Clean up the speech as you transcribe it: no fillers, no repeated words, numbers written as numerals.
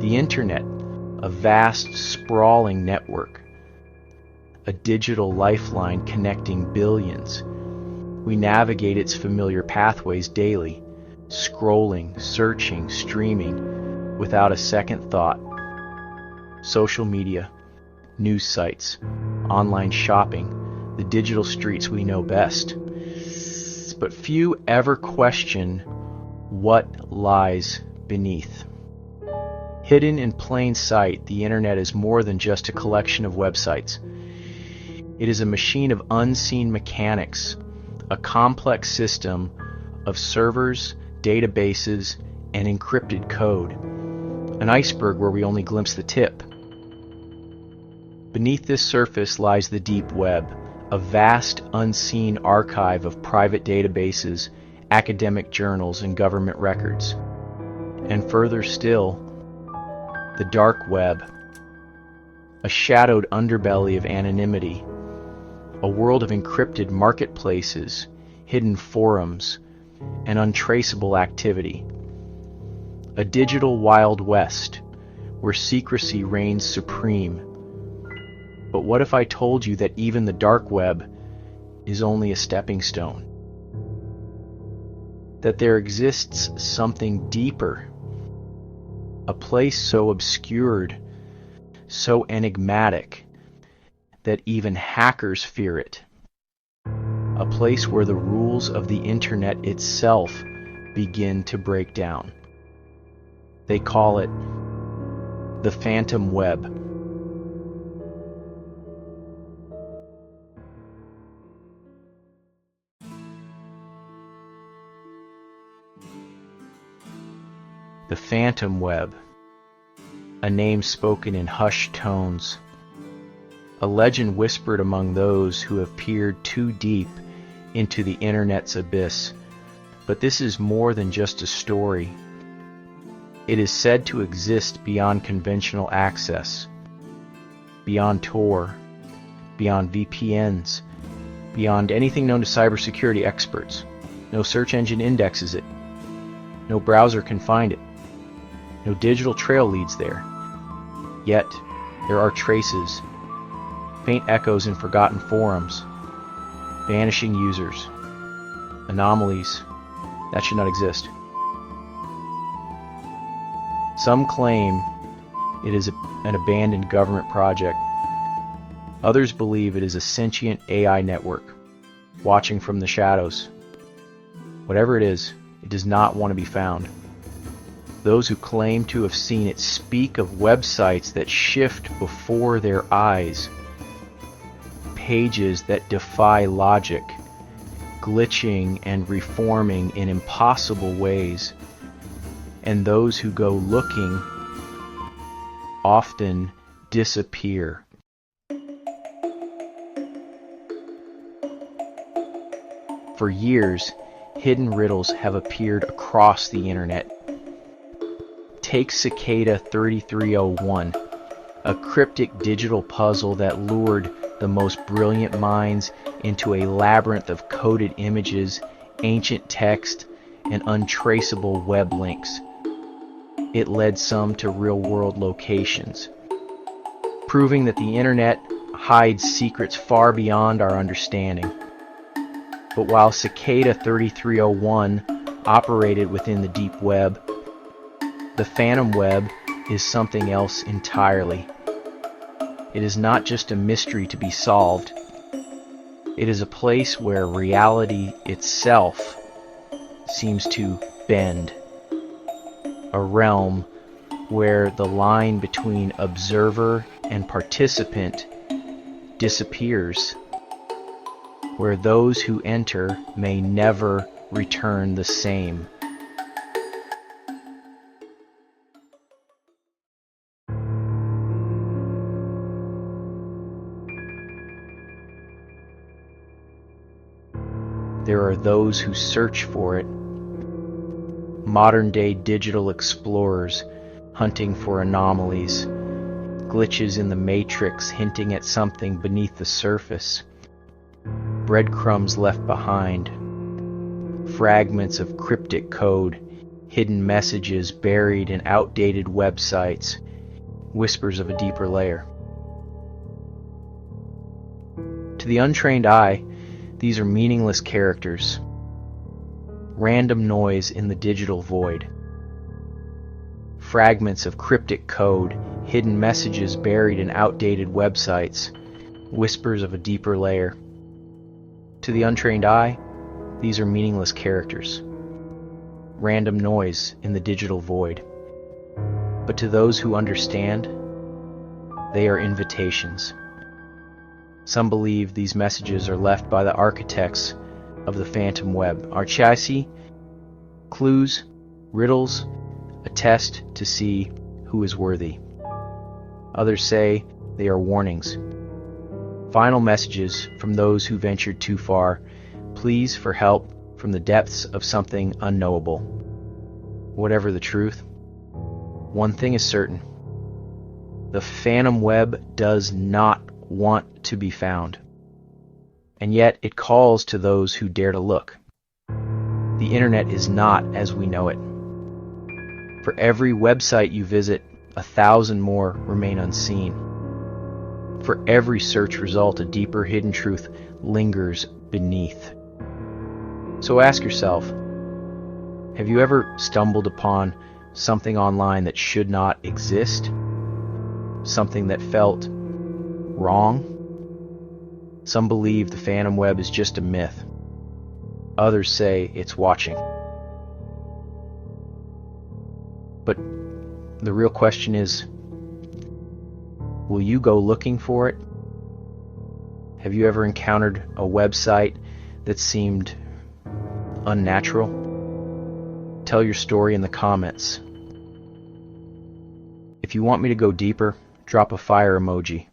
The internet, a vast, sprawling network, a digital lifeline connecting billions. We navigate its familiar pathways daily, scrolling, searching, streaming, without a second thought. Social media, news sites, online shopping, the digital streets we know best. But few ever question what lies beneath. Hidden in plain sight, the internet is more than just a collection of websites. It is a machine of unseen mechanics, a complex system of servers, databases, and encrypted code. An iceberg where we only glimpse the tip. Beneath this surface lies the deep web, a vast, unseen archive of private databases, academic journals, and government records. And further still, the dark web, a shadowed underbelly of anonymity, a world of encrypted marketplaces, hidden forums, and untraceable activity. A digital Wild West, where secrecy reigns supreme. But what if I told you that even the dark web is only a stepping stone? That there exists something deeper, a place so obscured, so enigmatic, that even hackers fear it. A place where the rules of the internet itself begin to break down. They call it the phantom web. The phantom web, a name spoken in hushed tones, a legend whispered among those who have peered too deep into the internet's abyss. But this is more than just a story. It is said to exist beyond conventional access, beyond Tor, beyond VPNs, beyond anything known to cybersecurity experts. No search engine indexes it. No browser can find it. No digital trail leads there. Yet, there are traces, faint echoes in forgotten forums, vanishing users, anomalies that should not exist. Some claim it is an abandoned government project. Others believe it is a sentient AI network, watching from the shadows. Whatever it is, it does not want to be found. Those who claim to have seen it speak of websites that shift before their eyes, pages that defy logic, glitching and reforming in impossible ways, and those who go looking often disappear. For years, hidden riddles have appeared across the internet. Take Cicada 3301, a cryptic digital puzzle that lured the most brilliant minds into a labyrinth of coded images, ancient text, and untraceable web links. It led some to real-world locations, proving that the internet hides secrets far beyond our understanding. But while Cicada 3301 operated within the deep web, the phantom web is something else entirely. It is not just a mystery to be solved. It is a place where reality itself seems to bend. A realm where the line between observer and participant disappears. Where those who enter may never return the same. There are those who search for it, modern-day digital explorers hunting for anomalies, glitches in the matrix hinting at something beneath the surface, breadcrumbs left behind, fragments of cryptic code hidden messages buried in outdated websites, whispers of a deeper layer. To the untrained eye, these are meaningless characters, random noise in the digital void, fragments of cryptic code, hidden messages buried in outdated websites, whispers of a deeper layer. To the untrained eye, these are meaningless characters, random noise in the digital void. But to those who understand, they are invitations. Some believe these messages are left by the architects of the phantom web. Our chassis, clues, riddles, a test to see who is worthy. Others say they are warnings, final messages from those who ventured too far, pleas for help from the depths of something unknowable. Whatever the truth, one thing is certain: the phantom web does not want to be found, and yet it calls to those who dare to look. The internet is not as we know it. For every website you visit, 1,000 more remain unseen. For every search result, a deeper hidden truth lingers beneath. So ask yourself, have you ever stumbled upon something online that should not exist? Something that felt wrong? Some believe the phantom web is just a myth. Others say it's watching. But the real question is, will you go looking for it? Have you ever encountered a website that seemed unnatural? Tell your story in the comments. If you want me to go deeper, drop a fire emoji.